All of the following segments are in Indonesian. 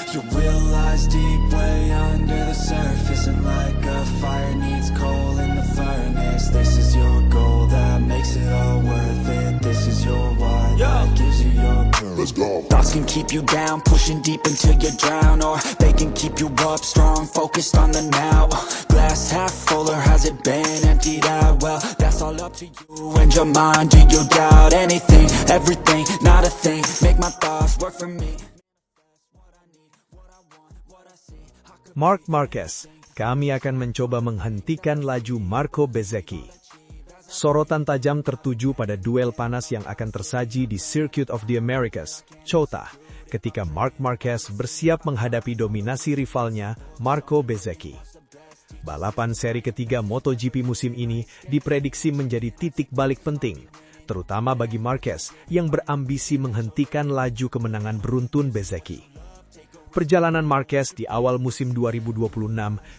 Your will lies deep way under the surface, and like a fire needs coal in the furnace. This is your goal that makes it all worth it. This is your why that gives you your purpose. Let's go. Thoughts can keep you down, pushing deep until you drown, or they can keep you up strong, focused on the now. Glass half full, or has it been emptied out? Well, that's all up to you and your mind. Do you doubt anything, everything, not a thing? Make my thoughts work for me. Marc Marquez, kami akan mencoba menghentikan laju Marco Bezzecchi. Sorotan tajam tertuju pada duel panas yang akan tersaji di Circuit of the Americas, COTA, ketika Marc Marquez bersiap menghadapi dominasi rivalnya, Marco Bezzecchi. Balapan seri ketiga MotoGP musim ini diprediksi menjadi titik balik penting, terutama bagi Marquez yang berambisi menghentikan laju kemenangan beruntun Bezzecchi. Perjalanan Marquez di awal musim 2026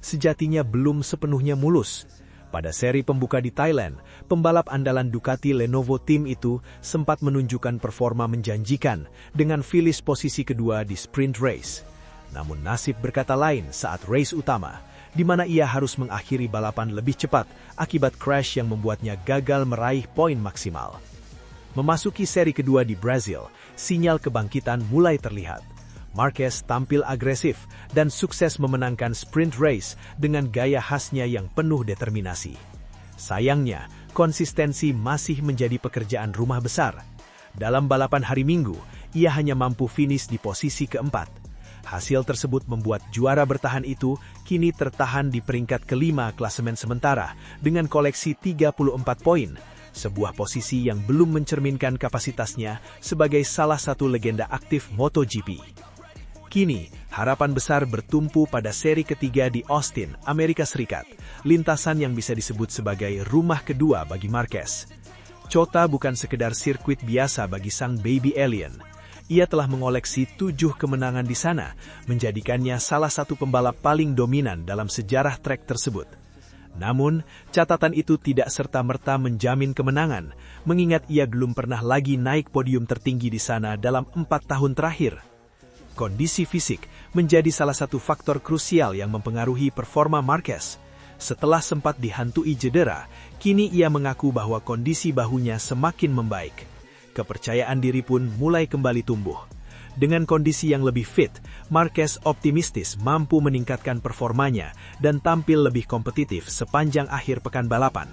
sejatinya belum sepenuhnya mulus. Pada seri pembuka di Thailand, pembalap andalan Ducati Lenovo Team itu sempat menunjukkan performa menjanjikan dengan finish posisi kedua di sprint race. Namun nasib berkata lain saat race utama, di mana ia harus mengakhiri balapan lebih cepat akibat crash yang membuatnya gagal meraih poin maksimal. Memasuki seri kedua di Brazil, sinyal kebangkitan mulai terlihat. Marquez tampil agresif dan sukses memenangkan sprint race dengan gaya khasnya yang penuh determinasi. Sayangnya, konsistensi masih menjadi pekerjaan rumah besar. Dalam balapan hari Minggu, ia hanya mampu finish di posisi keempat. Hasil tersebut membuat juara bertahan itu kini tertahan di peringkat kelima klasemen sementara dengan koleksi 34 poin, sebuah posisi yang belum mencerminkan kapasitasnya sebagai salah satu legenda aktif MotoGP. Kini, harapan besar bertumpu pada seri ketiga di Austin, Amerika Serikat, lintasan yang bisa disebut sebagai rumah kedua bagi Marquez. COTA bukan sekedar sirkuit biasa bagi sang baby alien. Ia telah mengoleksi 7 kemenangan di sana, menjadikannya salah satu pembalap paling dominan dalam sejarah trek tersebut. Namun, catatan itu tidak serta-merta menjamin kemenangan, mengingat ia belum pernah lagi naik podium tertinggi di sana dalam 4 tahun terakhir. Kondisi fisik menjadi salah satu faktor krusial yang mempengaruhi performa Marquez. Setelah sempat dihantui cedera, kini ia mengaku bahwa kondisi bahunya semakin membaik. Kepercayaan diri pun mulai kembali tumbuh. Dengan kondisi yang lebih fit, Marquez optimistis mampu meningkatkan performanya dan tampil lebih kompetitif sepanjang akhir pekan balapan.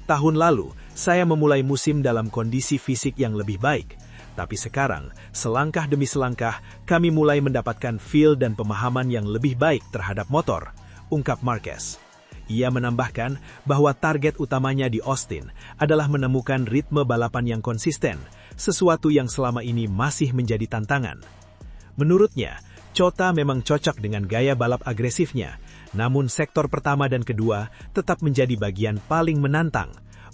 Tahun lalu, saya memulai musim dalam kondisi fisik yang lebih baik. Tapi sekarang, selangkah demi selangkah, kami mulai mendapatkan feel dan pemahaman yang lebih baik terhadap motor, ungkap Marquez. Ia menambahkan bahwa target utamanya di Austin adalah menemukan ritme balapan yang konsisten, sesuatu yang selama ini masih menjadi tantangan. Menurutnya, COTA memang cocok dengan gaya balap agresifnya, namun sektor pertama dan kedua tetap menjadi bagian paling menantang.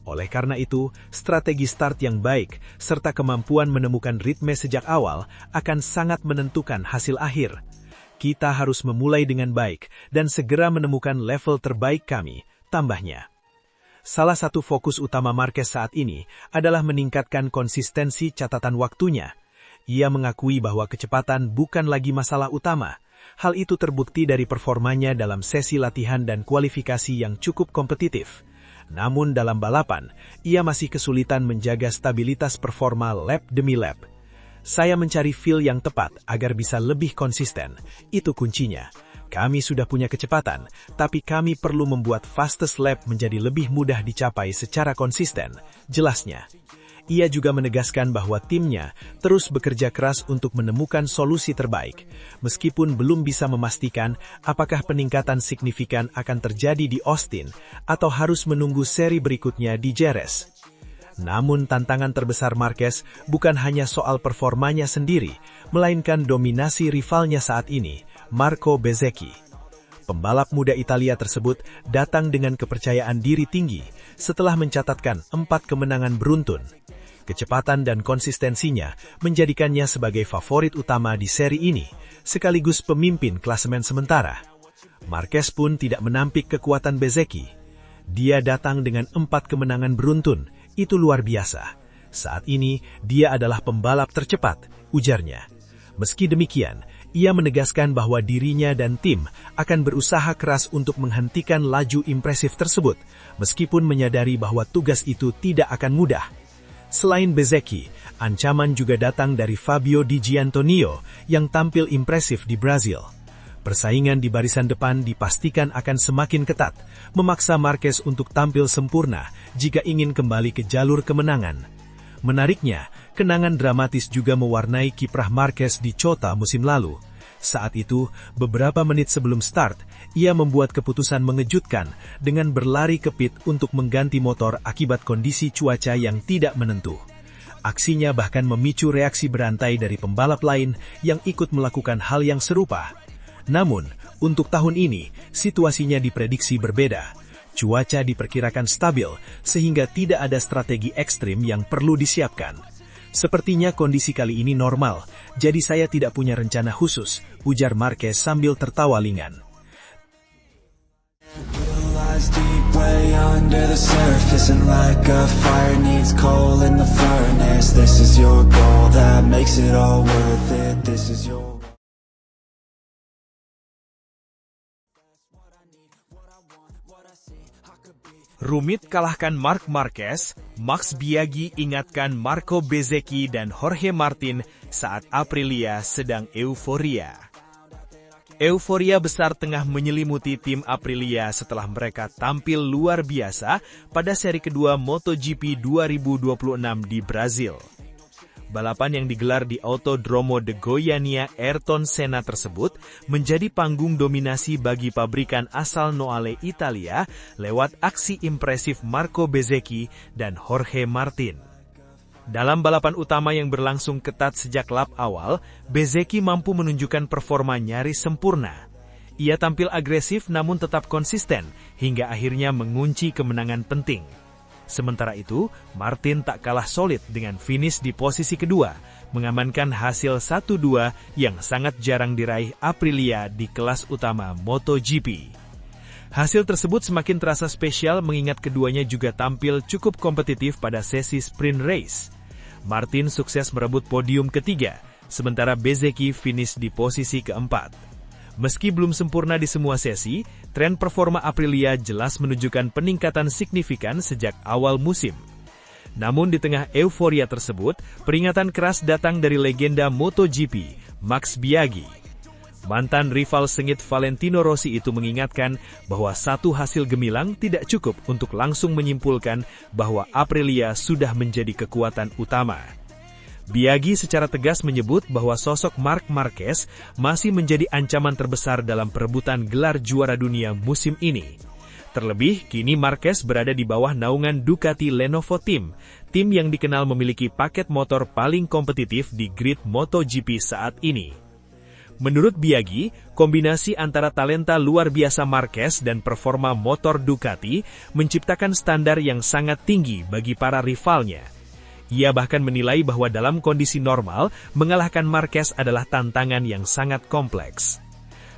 Oleh karena itu, strategi start yang baik serta kemampuan menemukan ritme sejak awal akan sangat menentukan hasil akhir. Kita harus memulai dengan baik dan segera menemukan level terbaik kami, tambahnya. Salah satu fokus utama Marquez saat ini adalah meningkatkan konsistensi catatan waktunya. Ia mengakui bahwa kecepatan bukan lagi masalah utama. Hal itu terbukti dari performanya dalam sesi latihan dan kualifikasi yang cukup kompetitif. Namun dalam balapan, ia masih kesulitan menjaga stabilitas performa lap demi lap. Saya mencari feel yang tepat agar bisa lebih konsisten. Itu kuncinya. Kami sudah punya kecepatan, tapi kami perlu membuat fastest lap menjadi lebih mudah dicapai secara konsisten, jelasnya. Ia juga menegaskan bahwa timnya terus bekerja keras untuk menemukan solusi terbaik, meskipun belum bisa memastikan apakah peningkatan signifikan akan terjadi di Austin atau harus menunggu seri berikutnya di Jerez. Namun tantangan terbesar Marquez bukan hanya soal performanya sendiri, melainkan dominasi rivalnya saat ini, Marco Bezzecchi. Pembalap muda Italia tersebut datang dengan kepercayaan diri tinggi setelah mencatatkan 4 kemenangan beruntun. Kecepatan dan konsistensinya menjadikannya sebagai favorit utama di seri ini, sekaligus pemimpin klasemen sementara. Marquez pun tidak menampik kekuatan Bezzecchi. Dia datang dengan 4 kemenangan beruntun, itu luar biasa. Saat ini, dia adalah pembalap tercepat, ujarnya. Meski demikian, ia menegaskan bahwa dirinya dan tim akan berusaha keras untuk menghentikan laju impresif tersebut, meskipun menyadari bahwa tugas itu tidak akan mudah. Selain Bezzecchi, ancaman juga datang dari Fabio Di Giannantonio yang tampil impresif di Brazil. Persaingan di barisan depan dipastikan akan semakin ketat, memaksa Marquez untuk tampil sempurna jika ingin kembali ke jalur kemenangan. Menariknya, kenangan dramatis juga mewarnai kiprah Marquez di Chota musim lalu. Saat itu, beberapa menit sebelum start, ia membuat keputusan mengejutkan dengan berlari ke pit untuk mengganti motor akibat kondisi cuaca yang tidak menentu. Aksinya bahkan memicu reaksi berantai dari pembalap lain yang ikut melakukan hal yang serupa. Namun, untuk tahun ini, situasinya diprediksi berbeda. Cuaca diperkirakan stabil, sehingga tidak ada strategi ekstrim yang perlu disiapkan. Sepertinya kondisi kali ini normal, jadi saya tidak punya rencana khusus, ujar Marquez sambil tertawa ringan. Rumit kalahkan Marc Marquez, Max Biaggi ingatkan Marco Bezzecchi dan Jorge Martin saat Aprilia sedang euforia. Euforia besar tengah menyelimuti tim Aprilia setelah mereka tampil luar biasa pada seri kedua MotoGP 2026 di Brazil. Balapan yang digelar di Autodromo de Goiânia Ayrton Senna tersebut menjadi panggung dominasi bagi pabrikan asal Noale, Italia lewat aksi impresif Marco Bezzecchi dan Jorge Martin. Dalam balapan utama yang berlangsung ketat sejak lap awal, Bezzecchi mampu menunjukkan performa nyaris sempurna. Ia tampil agresif namun tetap konsisten hingga akhirnya mengunci kemenangan penting. Sementara itu, Martin tak kalah solid dengan finish di posisi kedua, mengamankan hasil 1-2 yang sangat jarang diraih Aprilia di kelas utama MotoGP. Hasil tersebut semakin terasa spesial mengingat keduanya juga tampil cukup kompetitif pada sesi sprint race. Martin sukses merebut podium ketiga, sementara Bezzecchi finish di posisi keempat. Meski belum sempurna di semua sesi, tren performa Aprilia jelas menunjukkan peningkatan signifikan sejak awal musim. Namun di tengah euforia tersebut, peringatan keras datang dari legenda MotoGP, Max Biaggi. Mantan rival sengit Valentino Rossi itu mengingatkan bahwa satu hasil gemilang tidak cukup untuk langsung menyimpulkan bahwa Aprilia sudah menjadi kekuatan utama. Biaggi secara tegas menyebut bahwa sosok Marc Marquez masih menjadi ancaman terbesar dalam perebutan gelar juara dunia musim ini. Terlebih, kini Marquez berada di bawah naungan Ducati Lenovo Team, tim yang dikenal memiliki paket motor paling kompetitif di grid MotoGP saat ini. Menurut Biaggi, kombinasi antara talenta luar biasa Marquez dan performa motor Ducati menciptakan standar yang sangat tinggi bagi para rivalnya. Ia bahkan menilai bahwa dalam kondisi normal, mengalahkan Marquez adalah tantangan yang sangat kompleks.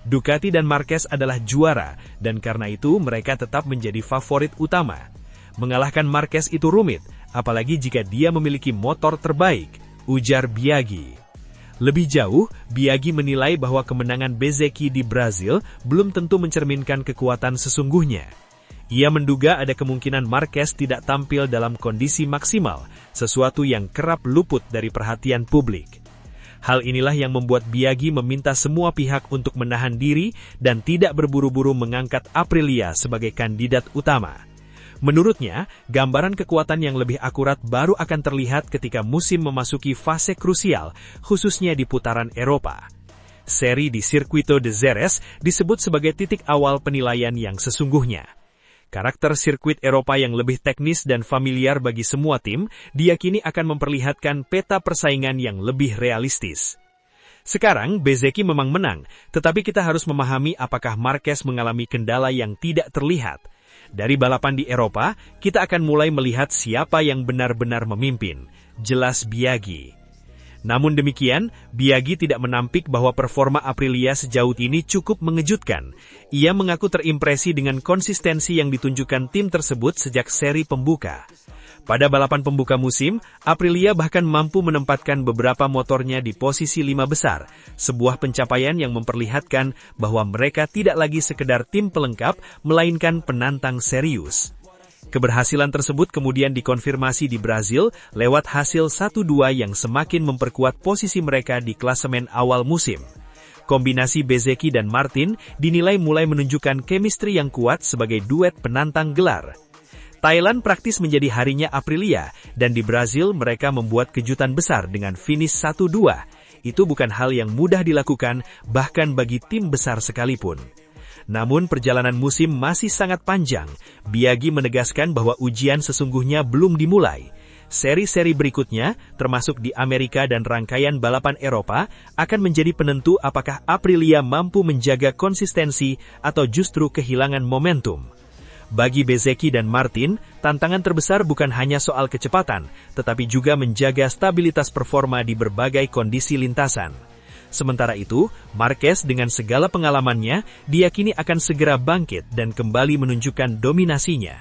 Ducati dan Marquez adalah juara, dan karena itu mereka tetap menjadi favorit utama. Mengalahkan Marquez itu rumit, apalagi jika dia memiliki motor terbaik, ujar Biaggi. Lebih jauh, Biaggi menilai bahwa kemenangan Bezzecchi di Brazil belum tentu mencerminkan kekuatan sesungguhnya. Ia menduga ada kemungkinan Marquez tidak tampil dalam kondisi maksimal, sesuatu yang kerap luput dari perhatian publik. Hal inilah yang membuat Biaggi meminta semua pihak untuk menahan diri dan tidak berburu-buru mengangkat Aprilia sebagai kandidat utama. Menurutnya, gambaran kekuatan yang lebih akurat baru akan terlihat ketika musim memasuki fase krusial, khususnya di putaran Eropa. Seri di Circuito de Jerez disebut sebagai titik awal penilaian yang sesungguhnya. Karakter sirkuit Eropa yang lebih teknis dan familiar bagi semua tim diyakini akan memperlihatkan peta persaingan yang lebih realistis. Sekarang, Bezzecchi memang menang, tetapi kita harus memahami apakah Marquez mengalami kendala yang tidak terlihat. Dari balapan di Eropa, kita akan mulai melihat siapa yang benar-benar memimpin, jelas Biaggi. Namun demikian, Biaggi tidak menampik bahwa performa Aprilia sejauh ini cukup mengejutkan. Ia mengaku terimpresi dengan konsistensi yang ditunjukkan tim tersebut sejak seri pembuka. Pada balapan pembuka musim, Aprilia bahkan mampu menempatkan beberapa motornya di posisi 5 besar, sebuah pencapaian yang memperlihatkan bahwa mereka tidak lagi sekedar tim pelengkap, melainkan penantang serius. Keberhasilan tersebut kemudian dikonfirmasi di Brazil lewat hasil 1-2 yang semakin memperkuat posisi mereka di klasemen awal musim. Kombinasi Bezzecchi dan Martin dinilai mulai menunjukkan chemistry yang kuat sebagai duet penantang gelar. Thailand praktis menjadi harinya Aprilia, dan di Brazil mereka membuat kejutan besar dengan finish 1-2. Itu bukan hal yang mudah dilakukan, bahkan bagi tim besar sekalipun. Namun perjalanan musim masih sangat panjang. Biaggi menegaskan bahwa ujian sesungguhnya belum dimulai. Seri-seri berikutnya, termasuk di Amerika dan rangkaian balapan Eropa, akan menjadi penentu apakah Aprilia mampu menjaga konsistensi atau justru kehilangan momentum. Bagi Bezzecchi dan Martin, tantangan terbesar bukan hanya soal kecepatan, tetapi juga menjaga stabilitas performa di berbagai kondisi lintasan. Sementara itu, Marquez dengan segala pengalamannya, diyakini akan segera bangkit dan kembali menunjukkan dominasinya.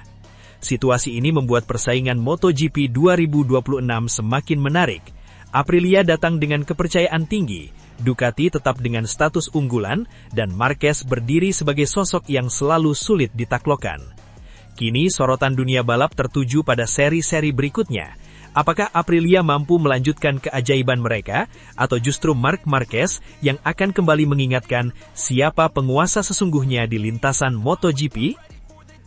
Situasi ini membuat persaingan MotoGP 2026 semakin menarik. Aprilia datang dengan kepercayaan tinggi, Ducati tetap dengan status unggulan, dan Marquez berdiri sebagai sosok yang selalu sulit ditaklukkan. Kini sorotan dunia balap tertuju pada seri-seri berikutnya. Apakah Aprilia mampu melanjutkan keajaiban mereka, atau justru Marc Marquez yang akan kembali mengingatkan siapa penguasa sesungguhnya di lintasan MotoGP?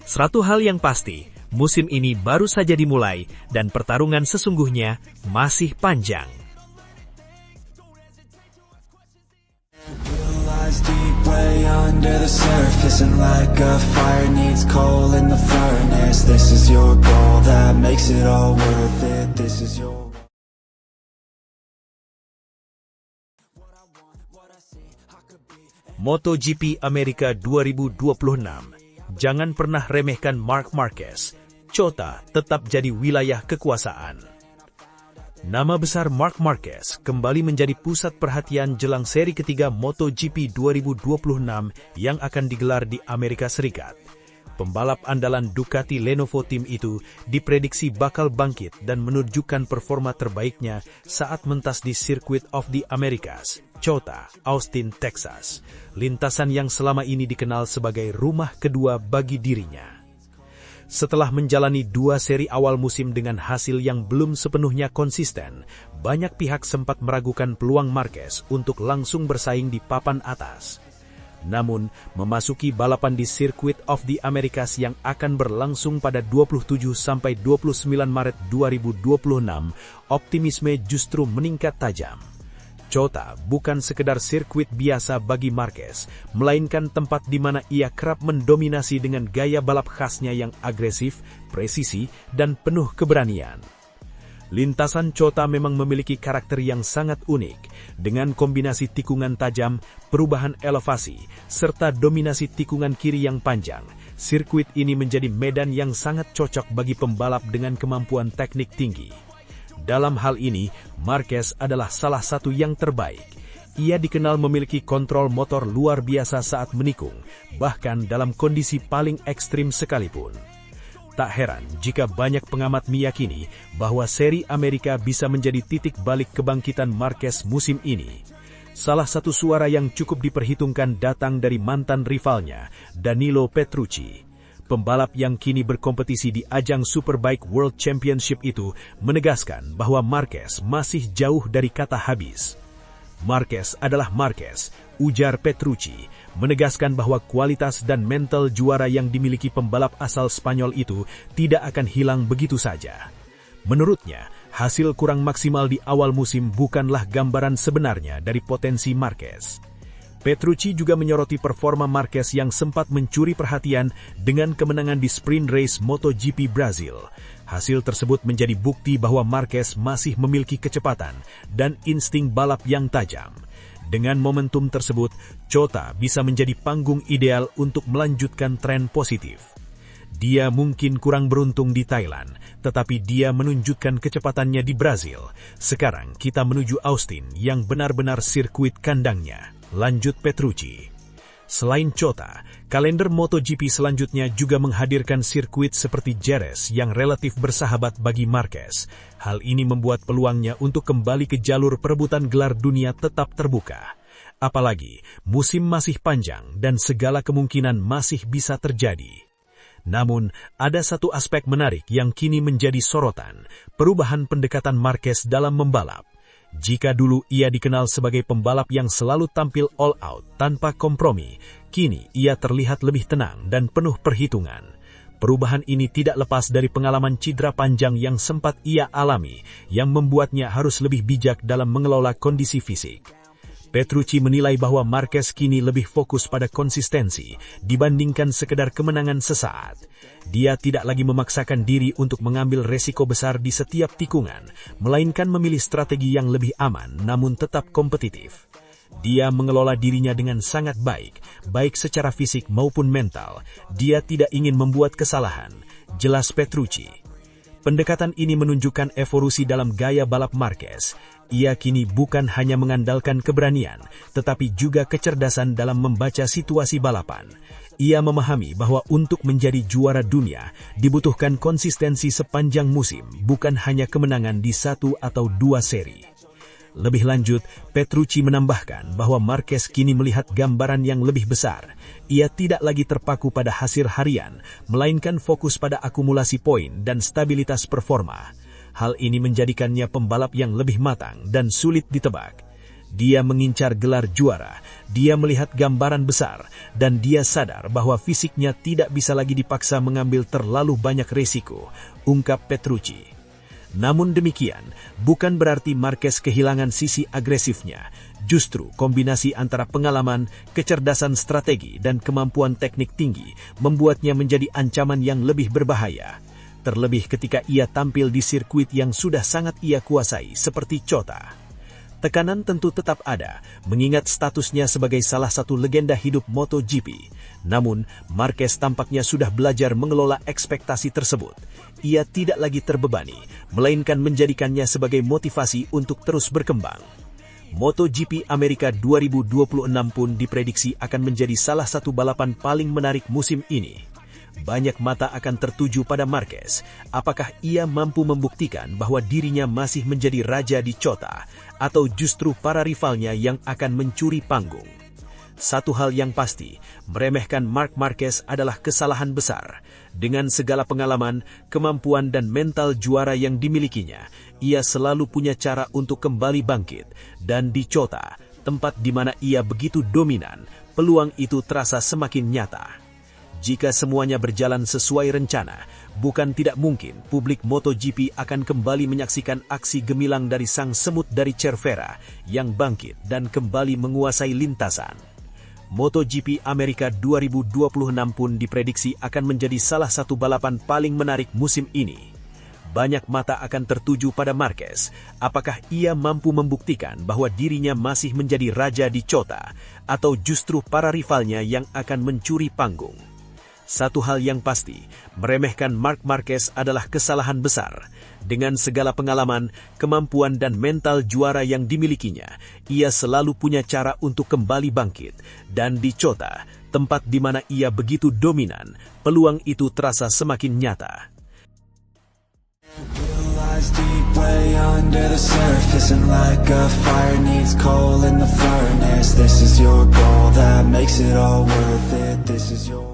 Satu hal yang pasti, musim ini baru saja dimulai dan pertarungan sesungguhnya masih panjang. Deep way under the surface, and like a fire needs coal in the furnace. This is your goal that makes it all worth it. This is your MotoGP Amerika 2026. Jangan pernah remehkan Marc Marquez. COTA tetap jadi wilayah kekuasaan. Nama besar Marc Marquez kembali menjadi pusat perhatian jelang seri ketiga MotoGP 2026 yang akan digelar di Amerika Serikat. Pembalap andalan Ducati Lenovo Team itu diprediksi bakal bangkit dan menunjukkan performa terbaiknya saat mentas di Circuit of the Americas, COTA, Austin, Texas. Lintasan yang selama ini dikenal sebagai rumah kedua bagi dirinya. Setelah menjalani 2 seri awal musim dengan hasil yang belum sepenuhnya konsisten, banyak pihak sempat meragukan peluang Marquez untuk langsung bersaing di papan atas. Namun, memasuki balapan di Circuit of the Americas yang akan berlangsung pada 27-29 Maret 2026, optimisme justru meningkat tajam. COTA bukan sekedar sirkuit biasa bagi Marquez, melainkan tempat di mana ia kerap mendominasi dengan gaya balap khasnya yang agresif, presisi, dan penuh keberanian. Lintasan COTA memang memiliki karakter yang sangat unik, dengan kombinasi tikungan tajam, perubahan elevasi, serta dominasi tikungan kiri yang panjang. Sirkuit ini menjadi medan yang sangat cocok bagi pembalap dengan kemampuan teknik tinggi. Dalam hal ini, Marquez adalah salah satu yang terbaik. Ia dikenal memiliki kontrol motor luar biasa saat menikung, bahkan dalam kondisi paling ekstrim sekalipun. Tak heran jika banyak pengamat meyakini bahwa seri Amerika bisa menjadi titik balik kebangkitan Marquez musim ini. Salah satu suara yang cukup diperhitungkan datang dari mantan rivalnya, Danilo Petrucci. Pembalap yang kini berkompetisi di ajang Superbike World Championship itu menegaskan bahwa Marquez masih jauh dari kata habis. Marquez adalah Marquez, ujar Petrucci, menegaskan bahwa kualitas dan mental juara yang dimiliki pembalap asal Spanyol itu tidak akan hilang begitu saja. Menurutnya, hasil kurang maksimal di awal musim bukanlah gambaran sebenarnya dari potensi Marquez. Petrucci juga menyoroti performa Marquez yang sempat mencuri perhatian dengan kemenangan di sprint race MotoGP Brazil. Hasil tersebut menjadi bukti bahwa Marquez masih memiliki kecepatan dan insting balap yang tajam. Dengan momentum tersebut, COTA bisa menjadi panggung ideal untuk melanjutkan tren positif. Dia mungkin kurang beruntung di Thailand, tetapi dia menunjukkan kecepatannya di Brazil. Sekarang kita menuju Austin yang benar-benar sirkuit kandangnya. Lanjut Petrucci. Selain Chota, kalender MotoGP selanjutnya juga menghadirkan sirkuit seperti Jerez yang relatif bersahabat bagi Marquez. Hal ini membuat peluangnya untuk kembali ke jalur perebutan gelar dunia tetap terbuka. Apalagi, musim masih panjang dan segala kemungkinan masih bisa terjadi. Namun, ada satu aspek menarik yang kini menjadi sorotan, perubahan pendekatan Marquez dalam membalap. Jika dulu ia dikenal sebagai pembalap yang selalu tampil all out tanpa kompromi, kini ia terlihat lebih tenang dan penuh perhitungan. Perubahan ini tidak lepas dari pengalaman cedera panjang yang sempat ia alami, yang membuatnya harus lebih bijak dalam mengelola kondisi fisik. Petrucci menilai bahwa Marquez kini lebih fokus pada konsistensi dibandingkan sekedar kemenangan sesaat. Dia tidak lagi memaksakan diri untuk mengambil resiko besar di setiap tikungan, melainkan memilih strategi yang lebih aman namun tetap kompetitif. Dia mengelola dirinya dengan sangat baik secara fisik maupun mental. Dia tidak ingin membuat kesalahan, jelas Petrucci. Pendekatan ini menunjukkan evolusi dalam gaya balap Marquez. Ia kini bukan hanya mengandalkan keberanian, tetapi juga kecerdasan dalam membaca situasi balapan. Ia memahami bahwa untuk menjadi juara dunia, dibutuhkan konsistensi sepanjang musim, bukan hanya kemenangan di 1 atau 2 seri. Lebih lanjut, Petrucci menambahkan bahwa Marquez kini melihat gambaran yang lebih besar. Ia tidak lagi terpaku pada hasil harian, melainkan fokus pada akumulasi poin dan stabilitas performa. Hal ini menjadikannya pembalap yang lebih matang dan sulit ditebak. Dia mengincar gelar juara, dia melihat gambaran besar, dan dia sadar bahwa fisiknya tidak bisa lagi dipaksa mengambil terlalu banyak risiko, ungkap Petrucci. Namun demikian, bukan berarti Marquez kehilangan sisi agresifnya. Justru kombinasi antara pengalaman, kecerdasan strategi, dan kemampuan teknik tinggi membuatnya menjadi ancaman yang lebih berbahaya. Terlebih ketika ia tampil di sirkuit yang sudah sangat ia kuasai seperti Chota. Tekanan tentu tetap ada, mengingat statusnya sebagai salah satu legenda hidup MotoGP. Namun, Marquez tampaknya sudah belajar mengelola ekspektasi tersebut. Ia tidak lagi terbebani, melainkan menjadikannya sebagai motivasi untuk terus berkembang. MotoGP Amerika 2026 pun diprediksi akan menjadi salah satu balapan paling menarik musim ini. Banyak mata akan tertuju pada Marquez. Apakah ia mampu membuktikan bahwa dirinya masih menjadi raja di Chota, atau justru para rivalnya yang akan mencuri panggung? Satu hal yang pasti, meremehkan Marc Marquez adalah kesalahan besar. Dengan segala pengalaman, kemampuan dan mental juara yang dimilikinya, ia selalu punya cara untuk kembali bangkit. Dan di Chota, tempat di mana ia begitu dominan, peluang itu terasa semakin nyata. Jika semuanya berjalan sesuai rencana, bukan tidak mungkin publik MotoGP akan kembali menyaksikan aksi gemilang dari sang semut dari Cervera yang bangkit dan kembali menguasai lintasan. MotoGP Amerika 2026 pun diprediksi akan menjadi salah satu balapan paling menarik musim ini. Banyak mata akan tertuju pada Marquez. Apakah ia mampu membuktikan bahwa dirinya masih menjadi raja di Chota, atau justru para rivalnya yang akan mencuri panggung? Satu hal yang pasti, meremehkan Marc Marquez adalah kesalahan besar. Dengan segala pengalaman, kemampuan dan mental juara yang dimilikinya, ia selalu punya cara untuk kembali bangkit. Dan di Chota, tempat di mana ia begitu dominan, peluang itu terasa semakin nyata. Deep way under the surface, and like a fire needs coal in the furnace. This is your goal that makes it all worth it. This is your